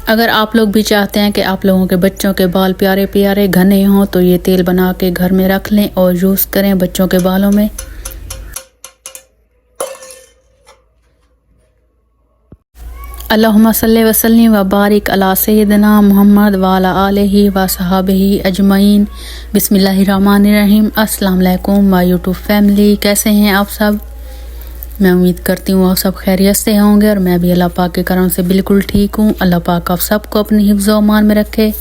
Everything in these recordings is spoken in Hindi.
अगर आप लोग भी चाहते हैं कि आप लोगों के बच्चों के बाल प्यारे प्यारे घने हों तो ये तेल बना के घर में रख लें और यूज़ करें बच्चों के बालों में। अल्लाहुम्मा सल्ली व सल्लिम व बारिक अला सय्यिदना मुहम्मद व अला आलिहि व सहाबिही अजमईन। बिस्मिल्लाहिर्रहमानिर्रहीम। अस्सलाम वालेकुम माय यूट्यूब फैमिली, कैसे हैं आप सब? मैं उम्मीद करती हूँ आप सब खैरियत से होंगे और मैं भी अल्लाह पाक के करम से बिल्कुल ठीक हूँ। अल्लाह पाक आप सबको अपनी हिफ्ज़ व अमान में रखे,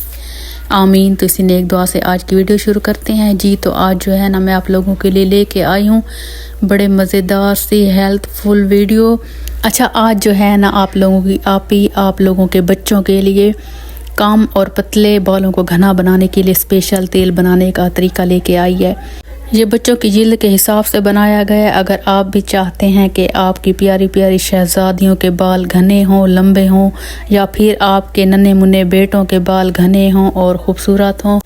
आमीन। तो इसी नेक दुआ से आज की वीडियो शुरू करते हैं जी। तो आज जो है ना मैं आप लोगों के लिए लेके आई हूँ बड़े मज़ेदार सी हेल्थफुल वीडियो। अच्छा, आज जो है ना आप लोगों के बच्चों के लिए कम और पतले बालों को घना बनाने के लिए स्पेशल तेल बनाने का तरीका लेके आई है। ये बच्चों की जिल्द के हिसाब से बनाया गया है। अगर आप भी चाहते हैं कि आपकी प्यारी प्यारी शहजादियों के बाल घने हों, लंबे हों, या फिर आपके नन्हे मुन्ने बेटों के बाल घने हों और ख़ूबसूरत हों,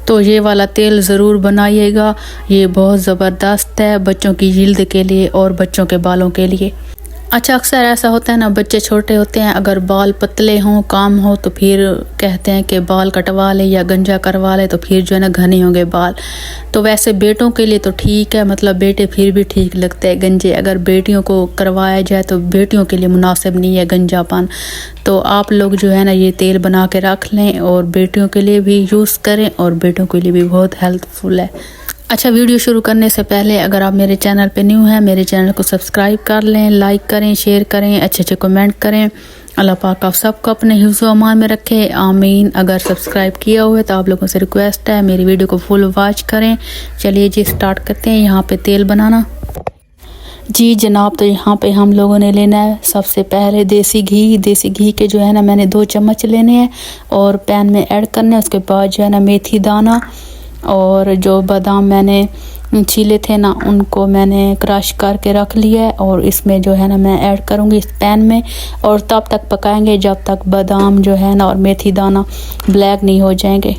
तो ये वाला तेल ज़रूर बनाइएगा। ये बहुत ज़बरदस्त है बच्चों की जिल्द के लिए और बच्चों के बालों के लिए। अच्छा, अक्सर ऐसा होता है ना, बच्चे छोटे होते हैं, अगर बाल पतले हों, काम हो, तो फिर कहते हैं कि बाल कटवा ले या गंजा करवा ले, तो फिर जो है ना घने होंगे बाल। तो वैसे बेटों के लिए तो ठीक है, मतलब बेटे फिर भी ठीक लगते हैं गंजे। अगर बेटियों को करवाया जाए तो बेटियों के लिए मुनासिब नहीं है गंजापन। तो आप लोग जो है ना ये तेल बना के रख लें और बेटियों के लिए भी यूज़ करें और बेटों के लिए भी बहुत हेल्पफुल है। अच्छा, वीडियो शुरू करने से पहले अगर आप मेरे चैनल पे न्यू हैं, मेरे चैनल को सब्सक्राइब कर लें, लाइक करें, शेयर करें, अच्छे कमेंट करें। अल्लाह पाक आप सबको अपने हिफ्ज़ व अमान में रखे, आमीन। अगर सब्सक्राइब किया हुआ है तो आप लोगों से रिक्वेस्ट है मेरी वीडियो को फुल वॉच करें। चलिए जी स्टार्ट करते हैं यहाँ पे तेल बनाना। जी जनाब, तो यहाँ पे हम लोगों ने लेना है सबसे पहले देसी घी। देसी घी के जो है ना मैंने 2 चम्मच लेने हैं और पैन में ऐड करने हैं। उसके बाद जो है ना मेथी दाना और जो बादाम मैंने छीले थे ना उनको मैंने क्रश करके रख लिया है और इसमें जो है ना मैं ऐड करूँगी इस पैन में। और तब तक पकाएंगे जब तक बादाम जो है ना और मेथी दाना ब्लैक नहीं हो जाएंगे।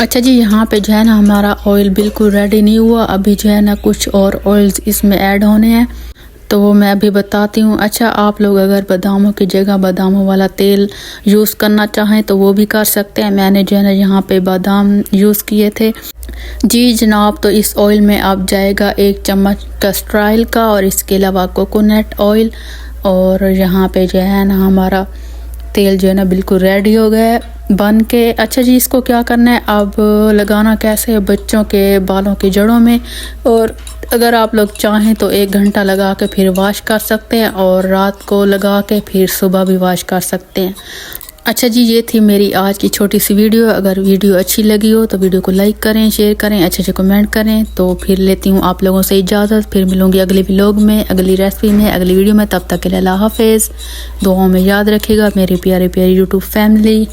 अच्छा जी, यहाँ पे जो है ना हमारा ऑयल बिल्कुल रेडी नहीं हुआ। अभी जो है ना कुछ और ऑयल्स इसमें ऐड होने हैं, तो वो मैं अभी बताती हूँ। अच्छा, आप लोग अगर बादामों की जगह बादामों वाला तेल यूज़ करना चाहें तो वो भी कर सकते हैं। मैंने जो है ना यहाँ पे बादाम यूज़ किए थे। जी जनाब, तो इस ऑयल में अब जाएगा 1 चम्मच कैस्टर ऑयल का और इसके अलावा कोकोनट ऑयल। और यहाँ पे जो है ना हमारा तेल जो है ना बिल्कुल रेडी हो गया है बन के। अच्छा जी, इसको क्या करना है, अब लगाना कैसे है बच्चों के बालों की जड़ों में। और अगर आप लोग चाहें तो 1 घंटा लगा के फिर वॉश कर सकते हैं और रात को लगा के फिर सुबह भी वॉश कर सकते हैं। अच्छा जी, ये थी मेरी आज की छोटी सी वीडियो। अगर वीडियो अच्छी लगी हो तो वीडियो को लाइक करें, शेयर करें, अच्छे कमेंट करें। तो फिर लेती हूँ आप लोगों से इजाज़त, फिर मिलूँगी अगले व्लॉग में, अगली रेसिपी में, अगली वीडियो में। तब तक के लिए अल्लाह हाफिज़। दुआओं में याद रखिएगा मेरी प्यारी प्यारी यूट्यूब फैमिली।